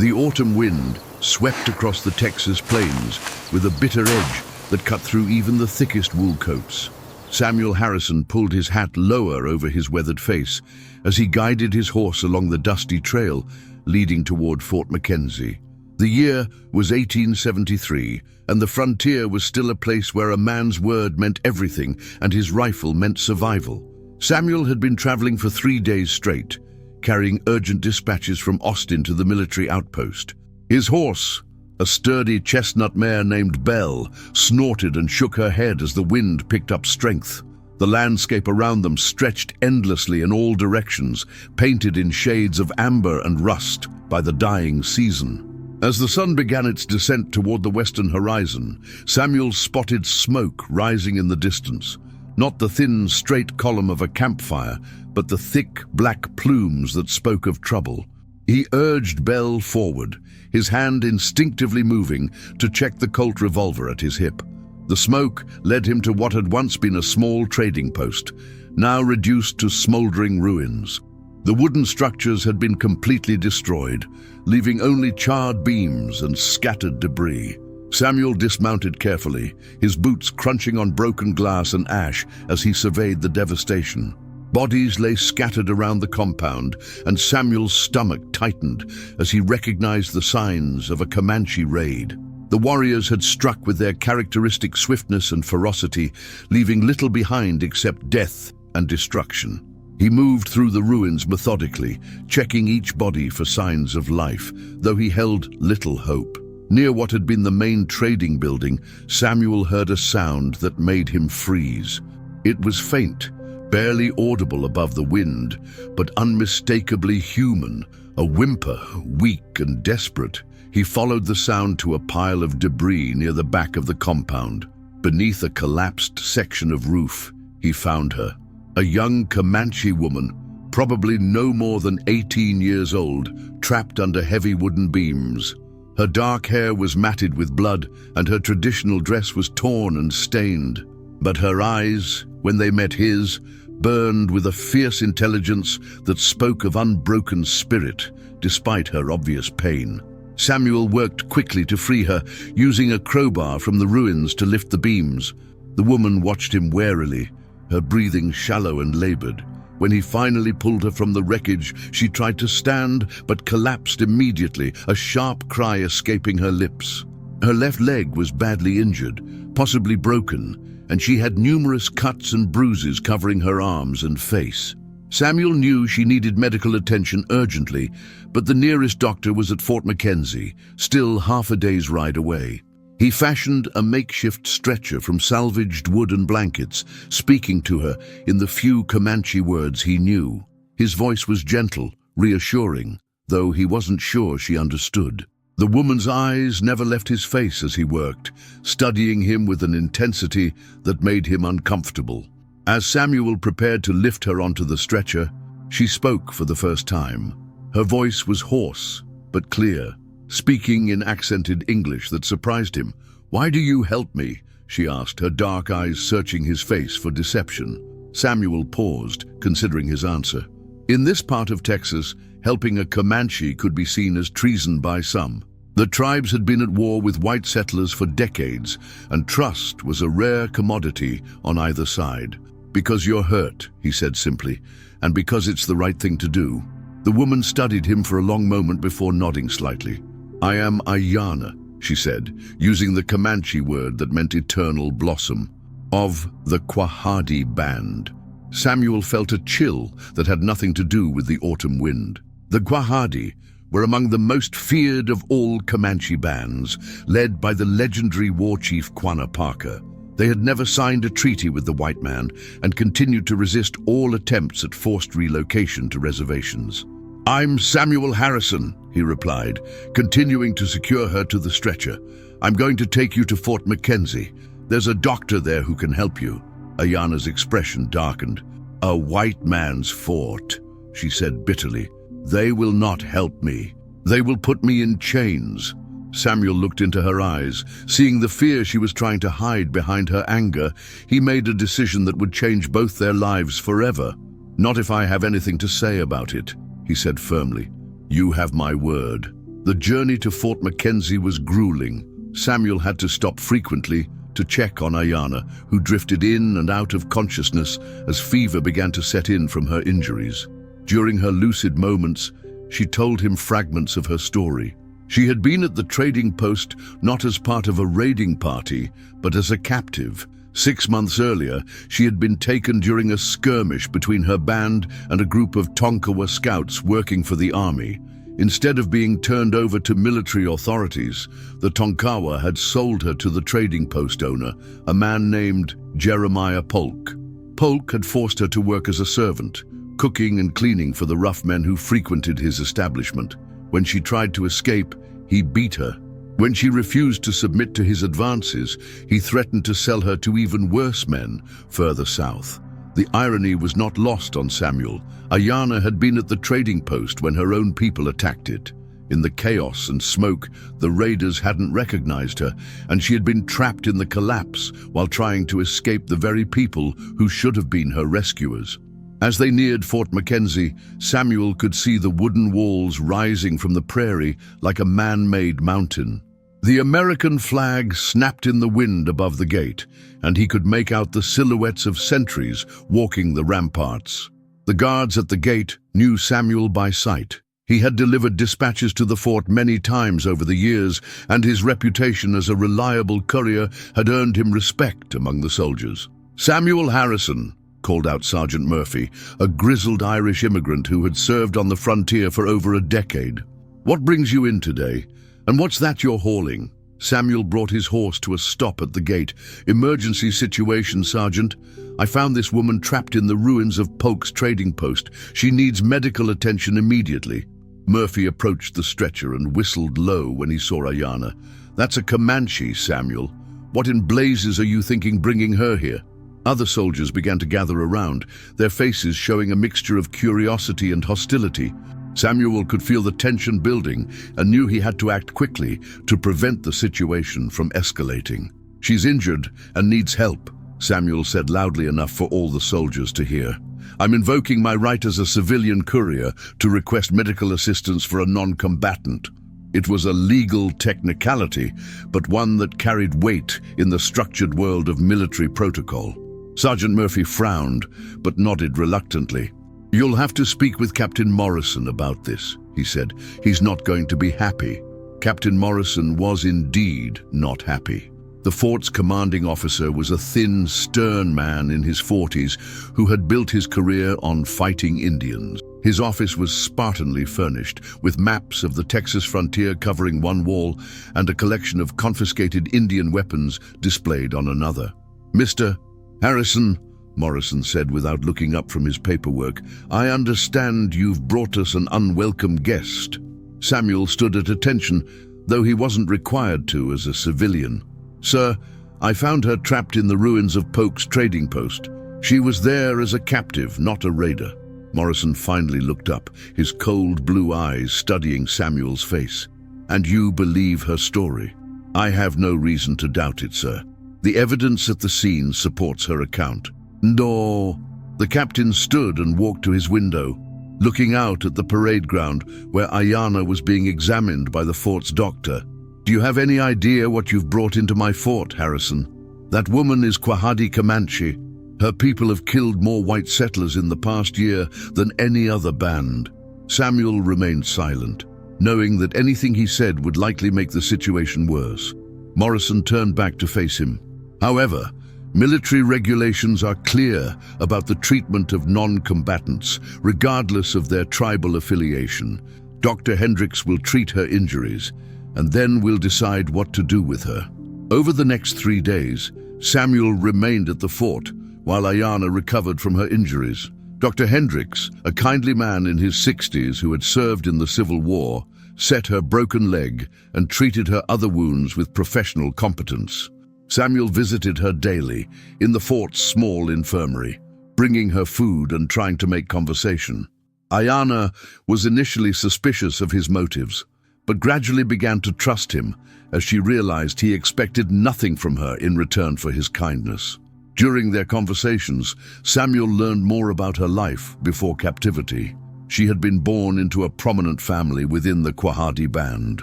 The autumn wind swept across the Texas plains with a bitter edge that cut through even the thickest wool coats. Samuel Harrison pulled his hat lower over his weathered face as he guided his horse along the dusty trail leading toward Fort Mackenzie. The year was 1873, and the frontier was still a place where a man's word meant everything and his rifle meant survival. Samuel had been traveling for 3 days straight, carrying urgent dispatches from Austin to the military outpost. His horse, a sturdy chestnut mare named Belle, snorted and shook her head as the wind picked up strength. The landscape around them stretched endlessly in all directions, painted in shades of amber and rust by the dying season. As the sun began its descent toward the western horizon, Samuel spotted smoke rising in the distance. Not the thin, straight column of a campfire, but the thick, black plumes that spoke of trouble. He urged Belle forward, his hand instinctively moving to check the Colt revolver at his hip. The smoke led him to what had once been a small trading post, now reduced to smoldering ruins. The wooden structures had been completely destroyed, leaving only charred beams and scattered debris. Samuel dismounted carefully, his boots crunching on broken glass and ash as he surveyed the devastation. Bodies lay scattered around the compound, and Samuel's stomach tightened as he recognized the signs of a Comanche raid. The warriors had struck with their characteristic swiftness and ferocity, leaving little behind except death and destruction. He moved through the ruins methodically, checking each body for signs of life, though he held little hope. Near what had been the main trading building, Samuel heard a sound that made him freeze. It was faint, barely audible above the wind, but unmistakably human, a whimper, weak and desperate. He followed the sound to a pile of debris near the back of the compound. Beneath a collapsed section of roof, he found her. A young Comanche woman, probably no more than 18 years old, trapped under heavy wooden beams. Her dark hair was matted with blood, and her traditional dress was torn and stained. But her eyes, when they met his, burned with a fierce intelligence that spoke of unbroken spirit, despite her obvious pain. Samuel worked quickly to free her, using a crowbar from the ruins to lift the beams. The woman watched him warily, her breathing shallow and labored. When he finally pulled her from the wreckage, she tried to stand, but collapsed immediately, a sharp cry escaping her lips. Her left leg was badly injured, possibly broken, and she had numerous cuts and bruises covering her arms and face. Samuel knew she needed medical attention urgently, but the nearest doctor was at Fort Mackenzie, still half a day's ride away. He fashioned a makeshift stretcher from salvaged wood and blankets, speaking to her in the few Comanche words he knew. His voice was gentle, reassuring, though he wasn't sure she understood. The woman's eyes never left his face as he worked, studying him with an intensity that made him uncomfortable. As Samuel prepared to lift her onto the stretcher, she spoke for the first time. Her voice was hoarse, but clear, speaking in accented English that surprised him. "Why do you help me?" she asked, her dark eyes searching his face for deception. Samuel paused, considering his answer. In this part of Texas, helping a Comanche could be seen as treason by some. The tribes had been at war with white settlers for decades, and trust was a rare commodity on either side. "Because you're hurt," he said simply, "and because it's the right thing to do." The woman studied him for a long moment before nodding slightly. "I am Ayana," she said, using the Comanche word that meant eternal blossom, "of the Quahadi band." Samuel felt a chill that had nothing to do with the autumn wind. The Quahadi were among the most feared of all Comanche bands, led by the legendary war chief Quanah Parker. They had never signed a treaty with the white man and continued to resist all attempts at forced relocation to reservations. "I'm Samuel Harrison," he replied, continuing to secure her to the stretcher. "I'm going to take you to Fort Mackenzie. There's a doctor there who can help you." Ayana's expression darkened. "A white man's fort," she said bitterly. "They will not help me. They will put me in chains." Samuel looked into her eyes. Seeing the fear she was trying to hide behind her anger, he made a decision that would change both their lives forever. "Not if I have anything to say about it," he said firmly. "You have my word." The journey to Fort Mackenzie was grueling. Samuel had to stop frequently to check on Ayana, who drifted in and out of consciousness as fever began to set in from her injuries. During her lucid moments, she told him fragments of her story. She had been at the trading post not as part of a raiding party, but as a captive. 6 months earlier, she had been taken during a skirmish between her band and a group of Tonkawa scouts working for the army. Instead of being turned over to military authorities, the Tonkawa had sold her to the trading post owner, a man named Jeremiah Polk. Polk had forced her to work as a servant, cooking and cleaning for the rough men who frequented his establishment. When she tried to escape, he beat her. When she refused to submit to his advances, he threatened to sell her to even worse men further south. The irony was not lost on Samuel. Ayana had been at the trading post when her own people attacked it. In the chaos and smoke, the raiders hadn't recognized her, and she had been trapped in the collapse while trying to escape the very people who should have been her rescuers. As they neared Fort Mackenzie, Samuel could see the wooden walls rising from the prairie like a man-made mountain. The American flag snapped in the wind above the gate, and he could make out the silhouettes of sentries walking the ramparts. The guards at the gate knew Samuel by sight. He had delivered dispatches to the fort many times over the years, and his reputation as a reliable courier had earned him respect among the soldiers. "Samuel Harrison," called out Sergeant Murphy, a grizzled Irish immigrant who had served on the frontier for over a decade. "What brings you in today? And what's that you're hauling?" Samuel brought his horse to a stop at the gate. "Emergency situation, Sergeant. I found this woman trapped in the ruins of Polk's trading post. She needs medical attention immediately." Murphy approached the stretcher and whistled low when he saw Ayana. "That's a Comanche, Samuel. What in blazes are you thinking bringing her here?" Other soldiers began to gather around, their faces showing a mixture of curiosity and hostility. Samuel could feel the tension building and knew he had to act quickly to prevent the situation from escalating. "She's injured and needs help," Samuel said loudly enough for all the soldiers to hear. "I'm invoking my right as a civilian courier to request medical assistance for a non-combatant." It was a legal technicality, but one that carried weight in the structured world of military protocol. Sergeant Murphy frowned, but nodded reluctantly. "You'll have to speak with Captain Morrison about this," he said. "He's not going to be happy." Captain Morrison was indeed not happy. The fort's commanding officer was a thin, stern man in his 40s who had built his career on fighting Indians. His office was Spartanly furnished, with maps of the Texas frontier covering one wall and a collection of confiscated Indian weapons displayed on another. "Mr. Harrison," Morrison said without looking up from his paperwork, "I understand you've brought us an unwelcome guest." Samuel stood at attention, though he wasn't required to as a civilian. "Sir, I found her trapped in the ruins of Polk's trading post. She was there as a captive, not a raider." Morrison finally looked up, his cold blue eyes studying Samuel's face. "And you believe her story?" "I have no reason to doubt it, sir. The evidence at the scene supports her account." "No." The captain stood and walked to his window, looking out at the parade ground where Ayana was being examined by the fort's doctor. "Do you have any idea what you've brought into my fort, Harrison? That woman is Quahadi Comanche. Her people have killed more white settlers in the past year than any other band." Samuel remained silent, knowing that anything he said would likely make the situation worse. Morrison turned back to face him. "However, military regulations are clear about the treatment of non-combatants, regardless of their tribal affiliation. Dr. Hendricks will treat her injuries, and then we'll decide what to do with her." Over the next 3 days, Samuel remained at the fort while Ayana recovered from her injuries. Dr. Hendricks, a kindly man in his 60s who had served in the Civil War, set her broken leg and treated her other wounds with professional competence. Samuel visited her daily in the fort's small infirmary, bringing her food and trying to make conversation. Ayana was initially suspicious of his motives, but gradually began to trust him as she realized he expected nothing from her in return for his kindness. During their conversations, Samuel learned more about her life before captivity. She had been born into a prominent family within the Quahadi band.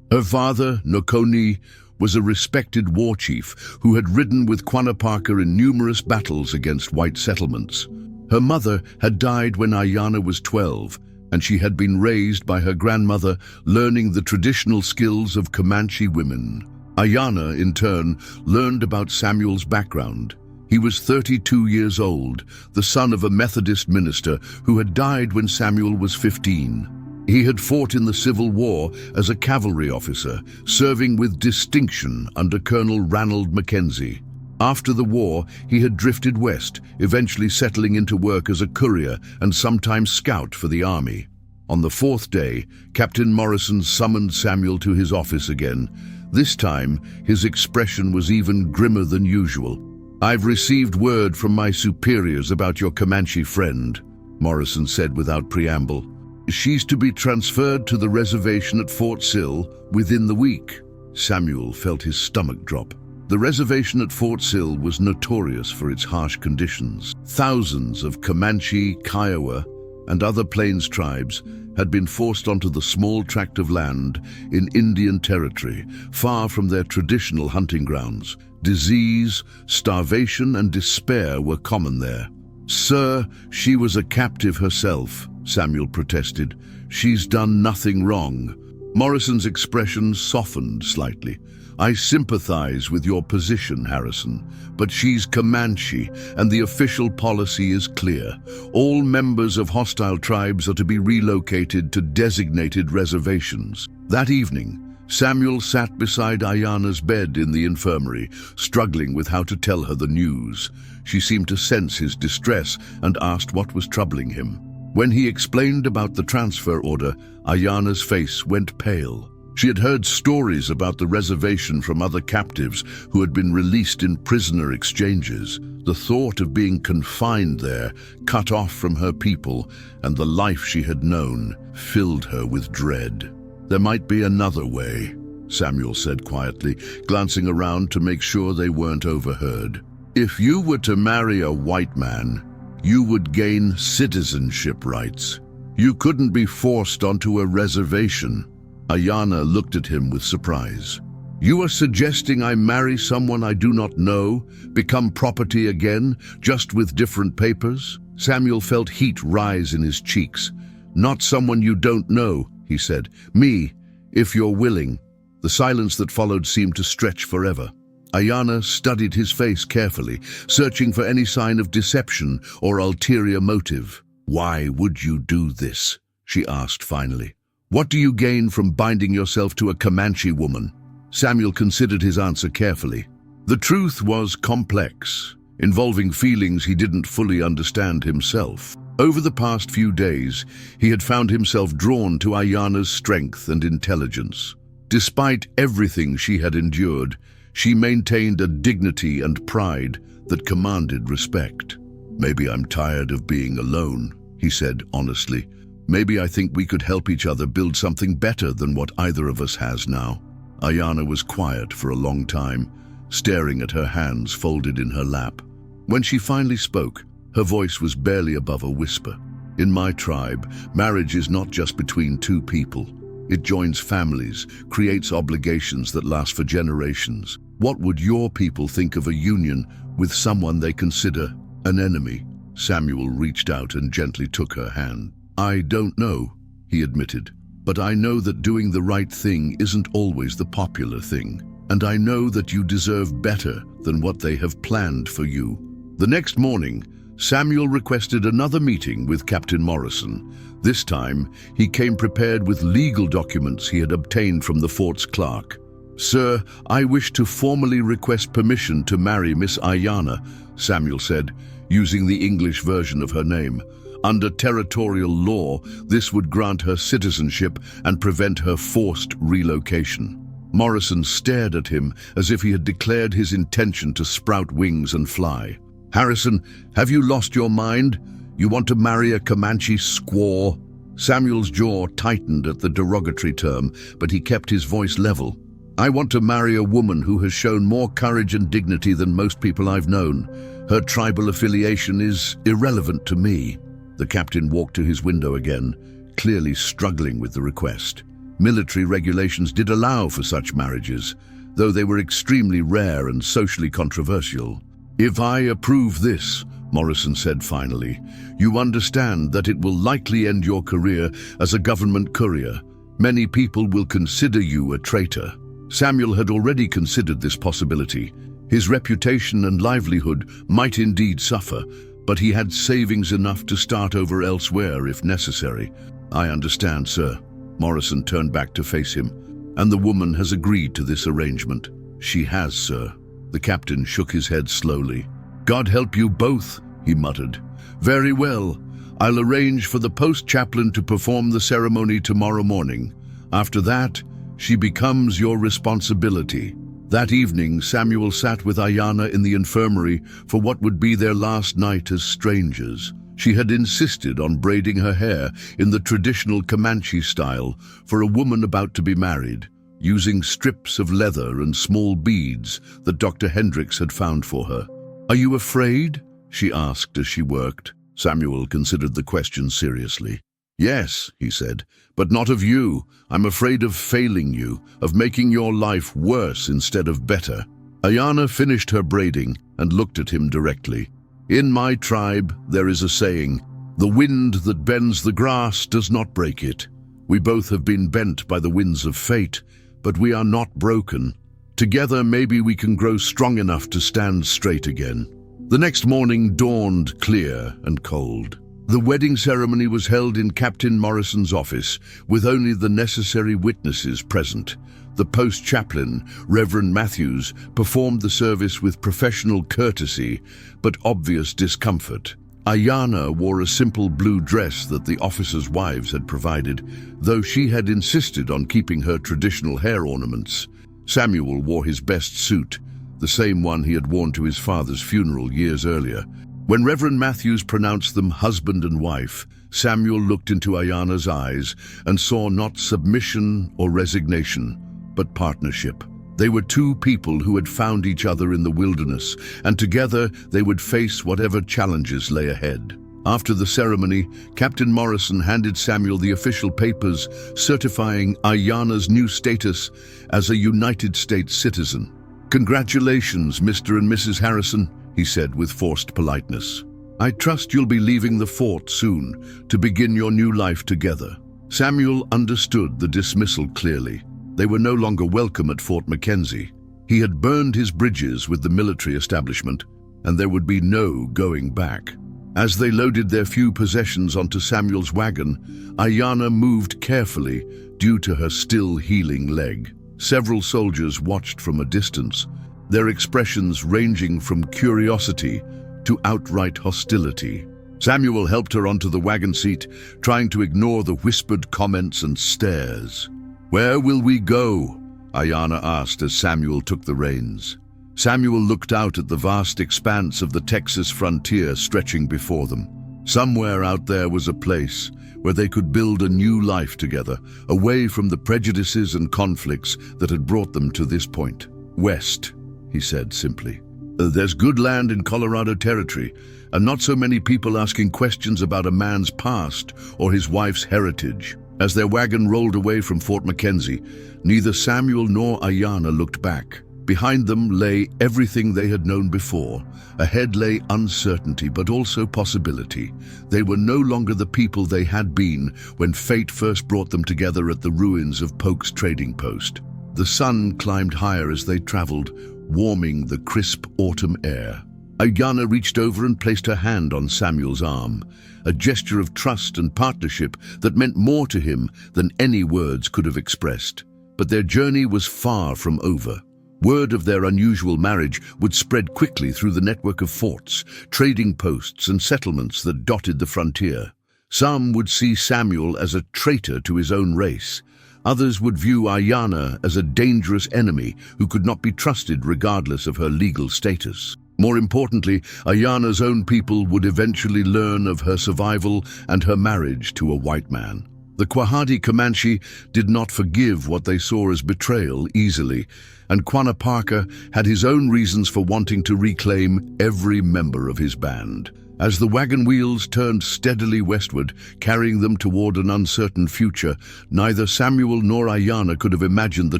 Her father, Nokoni, was a respected war chief who had ridden with Quanapaka in numerous battles against white settlements. Her mother had died when Ayana was 12, and she had been raised by her grandmother, learning the traditional skills of Comanche women. Ayana, in turn, learned about Samuel's background. He was 32 years old, the son of a Methodist minister who had died when Samuel was 15. He had fought in the Civil War as a cavalry officer, serving with distinction under Colonel Ranald Mackenzie. After the war, he had drifted west, eventually settling into work as a courier and sometimes scout for the army. On the fourth day, Captain Morrison summoned Samuel to his office again. This time, his expression was even grimmer than usual. "I've received word from my superiors about your Comanche friend," Morrison said without preamble. "She's to be transferred to the reservation at Fort Sill within the week." Samuel felt his stomach drop. The reservation at Fort Sill was notorious for its harsh conditions. Thousands of Comanche, Kiowa, and other plains tribes had been forced onto the small tract of land in Indian Territory, far from their traditional hunting grounds. Disease, starvation, and despair were common there. "Sir, she was a captive herself," Samuel protested. "She's done nothing wrong." Morrison's expression softened slightly. "I sympathize with your position, Harrison, but she's Comanche, and the official policy is clear. All members of hostile tribes are to be relocated to designated reservations." That evening, Samuel sat beside Ayana's bed in the infirmary, struggling with how to tell her the news. She seemed to sense his distress and asked what was troubling him. When he explained about the transfer order, Ayana's face went pale. She had heard stories about the reservation from other captives who had been released in prisoner exchanges. The thought of being confined there, cut off from her people and the life she had known, filled her with dread. "There might be another way," Samuel said quietly, glancing around to make sure they weren't overheard. "If you were to marry a white man, you would gain citizenship rights. You couldn't be forced onto a reservation." Ayana looked at him with surprise. "You are suggesting I marry someone I do not know, become property again, just with different papers?" Samuel felt heat rise in his cheeks. "Not someone you don't know," he said. "Me, if you're willing." The silence that followed seemed to stretch forever. Ayana studied his face carefully, searching for any sign of deception or ulterior motive. "Why would you do this?" she asked finally. "What do you gain from binding yourself to a Comanche woman?" Samuel considered his answer carefully. The truth was complex, involving feelings he didn't fully understand himself. Over the past few days, he had found himself drawn to Ayana's strength and intelligence. Despite everything she had endured, she maintained a dignity and pride that commanded respect. "Maybe I'm tired of being alone," he said honestly. "Maybe I think we could help each other build something better than what either of us has now." Ayana was quiet for a long time, staring at her hands folded in her lap. When she finally spoke, her voice was barely above a whisper. "In my tribe, marriage is not just between two people. It joins families, creates obligations that last for generations. What would your people think of a union with someone they consider an enemy?" Samuel reached out and gently took her hand. "I don't know," he admitted, "but I know that doing the right thing isn't always the popular thing, and I know that you deserve better than what they have planned for you." The next morning, Samuel requested another meeting with Captain Morrison. This time, he came prepared with legal documents he had obtained from the fort's clerk. "Sir, I wish to formally request permission to marry Miss Ayana," Samuel said, using the English version of her name. "Under territorial law, this would grant her citizenship and prevent her forced relocation." Morrison stared at him as if he had declared his intention to sprout wings and fly. "Harrison, have you lost your mind? You want to marry a Comanche squaw?" Samuel's jaw tightened at the derogatory term, but he kept his voice level. "I want to marry a woman who has shown more courage and dignity than most people I've known. Her tribal affiliation is irrelevant to me." The captain walked to his window again, clearly struggling with the request. Military regulations did allow for such marriages, though they were extremely rare and socially controversial. "If I approve this," Morrison said finally, "you understand that it will likely end your career as a government courier. Many people will consider you a traitor." Samuel had already considered this possibility. His reputation and livelihood might indeed suffer, but he had savings enough to start over elsewhere if necessary. "I understand, sir." Morrison turned back to face him. "And the woman has agreed to this arrangement?" "She has, sir." The captain shook his head slowly. "God help you both," he muttered. "Very well. I'll arrange for the post-chaplain to perform the ceremony tomorrow morning. After that, she becomes your responsibility." That evening, Samuel sat with Ayanna in the infirmary for what would be their last night as strangers. She had insisted on braiding her hair in the traditional Comanche style for a woman about to be married, using strips of leather and small beads that Dr. Hendricks had found for her. "Are you afraid?" she asked as she worked. Samuel considered the question seriously. "Yes," he said, "but not of you. I'm afraid of failing you, of making your life worse instead of better." Ayanna finished her braiding and looked at him directly. "In my tribe, there is a saying, 'The wind that bends the grass does not break it.' We both have been bent by the winds of fate, but we are not broken. Together, maybe we can grow strong enough to stand straight again." The next morning dawned clear and cold. The wedding ceremony was held in Captain Morrison's office, with only the necessary witnesses present. The post-chaplain, Reverend Matthews, performed the service with professional courtesy, but obvious discomfort. Ayanna wore a simple blue dress that the officers' wives had provided, though she had insisted on keeping her traditional hair ornaments. Samuel wore his best suit, the same one he had worn to his father's funeral years earlier. When Reverend Matthews pronounced them husband and wife, Samuel looked into Ayanna's eyes and saw not submission or resignation, but partnership. They were two people who had found each other in the wilderness, and together they would face whatever challenges lay ahead. After the ceremony, Captain Morrison handed Samuel the official papers certifying Ayanna's new status as a United States citizen. "Congratulations, Mr. and Mrs. Harrison," he said with forced politeness. "I trust you'll be leaving the fort soon to begin your new life together." Samuel understood the dismissal clearly. They were no longer welcome at Fort Mackenzie. He had burned his bridges with the military establishment, and there would be no going back. As they loaded their few possessions onto Samuel's wagon, Ayanna moved carefully due to her still healing leg. Several soldiers watched from a distance, their expressions ranging from curiosity to outright hostility. Samuel helped her onto the wagon seat, trying to ignore the whispered comments and stares. "Where will we go?" Ayanna asked as Samuel took the reins. Samuel looked out at the vast expanse of the Texas frontier stretching before them. Somewhere out there was a place where they could build a new life together, away from the prejudices and conflicts that had brought them to this point. "West," he said simply. "There's good land in Colorado Territory, and not so many people asking questions about a man's past or his wife's heritage." As their wagon rolled away from Fort Mackenzie, neither Samuel nor Ayanna looked back. Behind them lay everything they had known before. Ahead lay uncertainty, but also possibility. They were no longer the people they had been when fate first brought them together at the ruins of Polk's trading post. The sun climbed higher as they traveled, warming the crisp autumn air. Ayanna reached over and placed her hand on Samuel's arm, a gesture of trust and partnership that meant more to him than any words could have expressed. But their journey was far from over. Word of their unusual marriage would spread quickly through the network of forts, trading posts, and settlements that dotted the frontier. Some would see Samuel as a traitor to his own race. Others would view Ayanna as a dangerous enemy who could not be trusted regardless of her legal status. More importantly, Ayanna's own people would eventually learn of her survival and her marriage to a white man. The Quahadi Comanche did not forgive what they saw as betrayal easily, and Quanah Parker had his own reasons for wanting to reclaim every member of his band. As the wagon wheels turned steadily westward, carrying them toward an uncertain future, neither Samuel nor Ayanna could have imagined the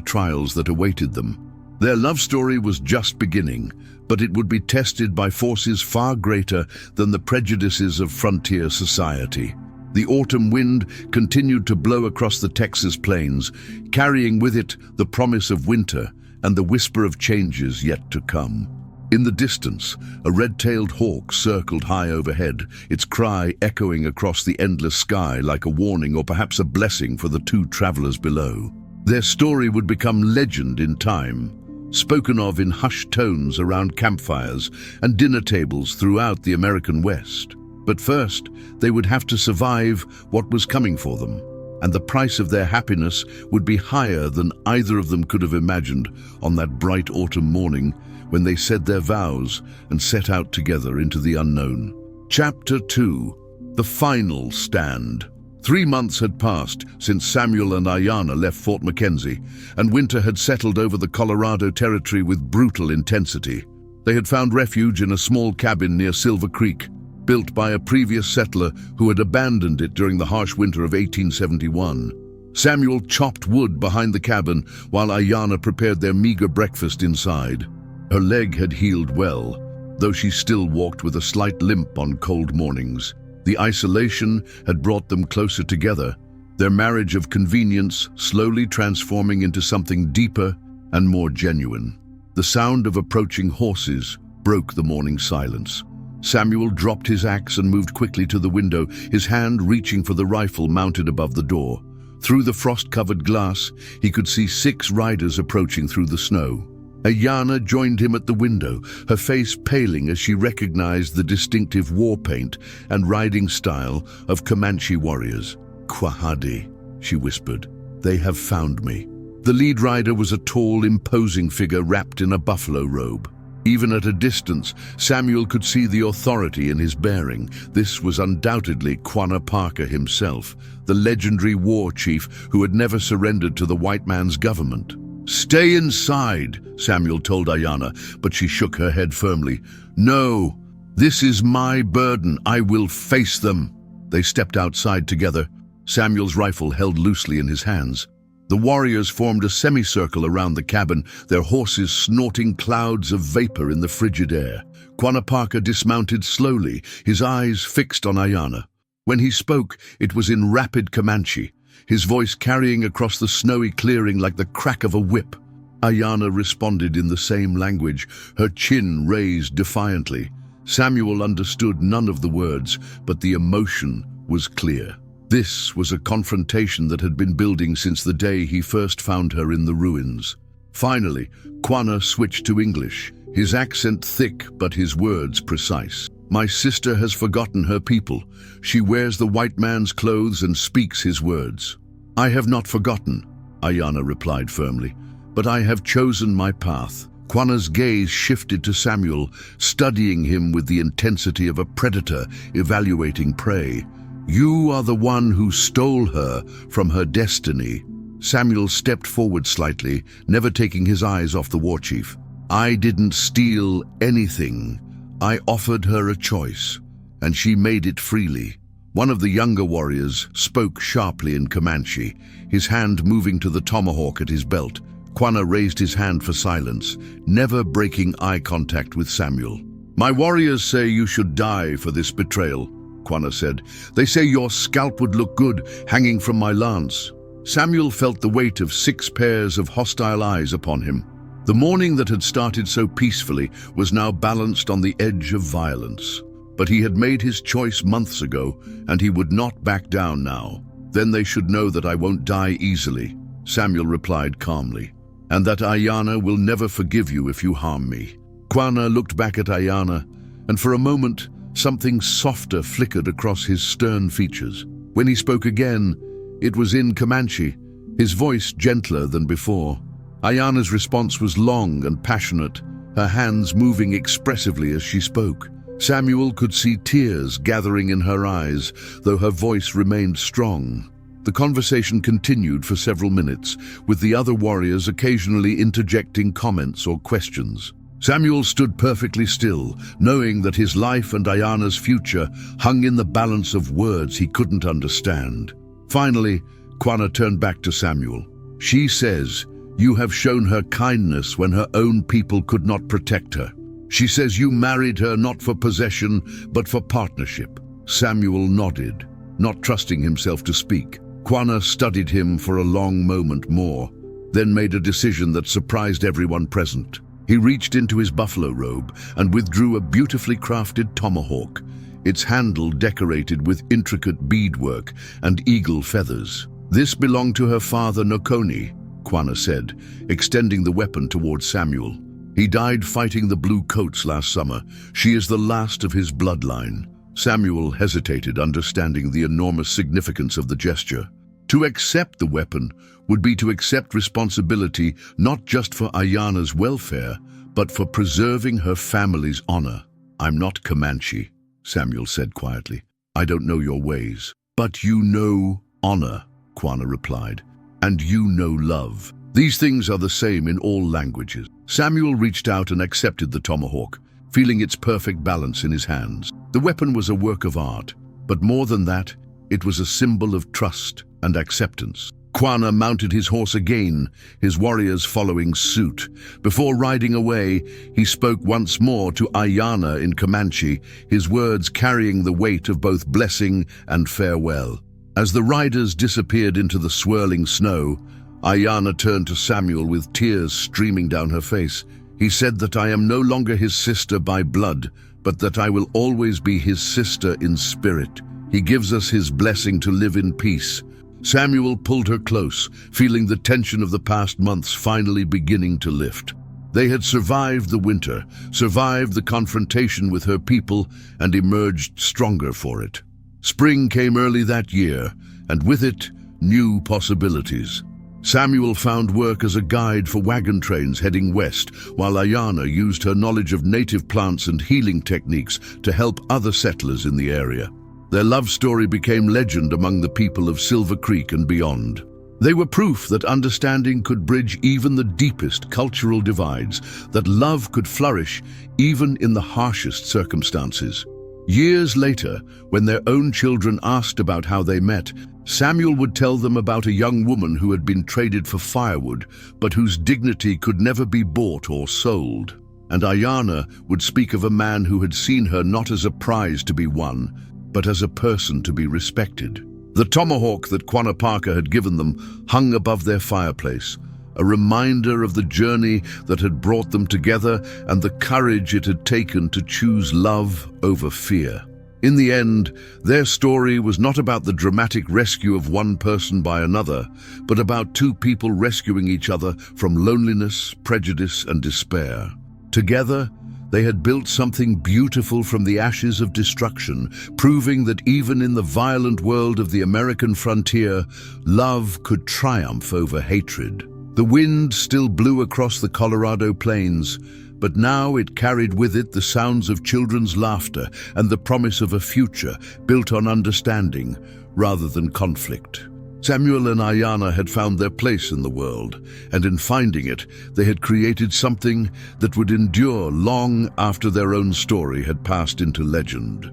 trials that awaited them. Their love story was just beginning, but it would be tested by forces far greater than the prejudices of frontier society. The autumn wind continued to blow across the Texas plains, carrying with it the promise of winter and the whisper of changes yet to come. In the distance, a red-tailed hawk circled high overhead, its cry echoing across the endless sky like a warning or perhaps a blessing for the two travelers below. Their story would become legend in time, spoken of in hushed tones around campfires and dinner tables throughout the American West. But first, they would have to survive what was coming for them, and the price of their happiness would be higher than either of them could have imagined on that bright autumn morning when they said their vows and set out together into the unknown. Chapter 2. The Final Stand. 3 months had passed since Samuel and Ayanna left Fort McKenzie, and winter had settled over the Colorado Territory with brutal intensity. They had found refuge in a small cabin near Silver Creek, built by a previous settler who had abandoned it during the harsh winter of 1871. Samuel chopped wood behind the cabin while Ayanna prepared their meager breakfast inside. Her leg had healed well, though she still walked with a slight limp on cold mornings. The isolation had brought them closer together, their marriage of convenience slowly transforming into something deeper and more genuine. The sound of approaching horses broke the morning silence. Samuel dropped his axe and moved quickly to the window, his hand reaching for the rifle mounted above the door. Through the frost-covered glass, he could see 6 riders approaching through the snow. Ayanna joined him at the window, her face paling as she recognized the distinctive war paint and riding style of Comanche warriors. "Quahadi," she whispered. "They have found me." The lead rider was a tall, imposing figure wrapped in a buffalo robe. Even at a distance, Samuel could see the authority in his bearing. This was undoubtedly Quanah Parker himself, the legendary war chief who had never surrendered to the white man's government. "Stay inside," Samuel told Ayanna, but she shook her head firmly. "No, this is my burden. I will face them." They stepped outside together, Samuel's rifle held loosely in his hands. The warriors formed a semicircle around the cabin, their horses snorting clouds of vapor in the frigid air. Quanah Parker dismounted slowly, his eyes fixed on Ayanna. When he spoke, it was in rapid Comanche, his voice carrying across the snowy clearing like the crack of a whip. Ayanna responded in the same language, her chin raised defiantly. Samuel understood none of the words, but the emotion was clear. This was a confrontation that had been building since the day he first found her in the ruins. Finally, Quanah switched to English, his accent thick but his words precise. "My sister has forgotten her people. She wears the white man's clothes and speaks his words." "I have not forgotten," Ayanna replied firmly, "but I have chosen my path." Quanah's gaze shifted to Samuel, studying him with the intensity of a predator evaluating prey. "You are the one who stole her from her destiny." Samuel stepped forward slightly, never taking his eyes off the war chief. "I didn't steal anything. I offered her a choice, and she made it freely." One of the younger warriors spoke sharply in Comanche, his hand moving to the tomahawk at his belt. Quanah raised his hand for silence, never breaking eye contact with Samuel. "My warriors say you should die for this betrayal," Quanah said. "They say your scalp would look good hanging from my lance." Samuel felt the weight of 6 pairs of hostile eyes upon him. The morning that had started so peacefully was now balanced on the edge of violence. But he had made his choice months ago, and he would not back down now. "Then they should know that I won't die easily," Samuel replied calmly, "and that Ayanna will never forgive you if you harm me." Quanah looked back at Ayanna, and for a moment, something softer flickered across his stern features. When he spoke again, it was in Comanche, his voice gentler than before. Ayanna's response was long and passionate, her hands moving expressively as she spoke. Samuel could see tears gathering in her eyes, though her voice remained strong. The conversation continued for several minutes, with the other warriors occasionally interjecting comments or questions. Samuel stood perfectly still, knowing that his life and Ayana's future hung in the balance of words he couldn't understand. Finally, Quanah turned back to Samuel. "She says, you have shown her kindness when her own people could not protect her. She says you married her not for possession, but for partnership." Samuel nodded, not trusting himself to speak. Quanah studied him for a long moment more, then made a decision that surprised everyone present. He reached into his buffalo robe and withdrew a beautifully crafted tomahawk, its handle decorated with intricate beadwork and eagle feathers. "This belonged to her father Nokoni," Quanah said, extending the weapon towards Samuel. "He died fighting the Blue Coats last summer. She is the last of his bloodline." Samuel hesitated, understanding the enormous significance of the gesture. To accept the weapon would be to accept responsibility not just for Ayana's welfare, but for preserving her family's honor. "I'm not Comanche," Samuel said quietly. "I don't know your ways." "But you know honor," Quanah replied, "and you know love. These things are the same in all languages." Samuel reached out and accepted the tomahawk, feeling its perfect balance in his hands. The weapon was a work of art, but more than that, it was a symbol of trust and acceptance. Quanah mounted his horse again, his warriors following suit. Before riding away, he spoke once more to Ayana in Comanche, his words carrying the weight of both blessing and farewell. As the riders disappeared into the swirling snow, Ayana turned to Samuel with tears streaming down her face. "He said that I am no longer his sister by blood, but that I will always be his sister in spirit. He gives us his blessing to live in peace." Samuel pulled her close, feeling the tension of the past months finally beginning to lift. They had survived the winter, survived the confrontation with her people, and emerged stronger for it. Spring came early that year, and with it, new possibilities. Samuel found work as a guide for wagon trains heading west, while Ayana used her knowledge of native plants and healing techniques to help other settlers in the area. Their love story became legend among the people of Silver Creek and beyond. They were proof that understanding could bridge even the deepest cultural divides, that love could flourish even in the harshest circumstances. Years later, when their own children asked about how they met, Samuel would tell them about a young woman who had been traded for firewood, but whose dignity could never be bought or sold. And Ayana would speak of a man who had seen her not as a prize to be won, but as a person to be respected. The tomahawk that Quanah Parker had given them hung above their fireplace, a reminder of the journey that had brought them together and the courage it had taken to choose love over fear. In the end, their story was not about the dramatic rescue of one person by another, but about two people rescuing each other from loneliness, prejudice, and despair. Together, they had built something beautiful from the ashes of destruction, proving that even in the violent world of the American frontier, love could triumph over hatred. The wind still blew across the Colorado plains, but now it carried with it the sounds of children's laughter and the promise of a future built on understanding rather than conflict. Samuel and Ayana had found their place in the world, and in finding it, they had created something that would endure long after their own story had passed into legend.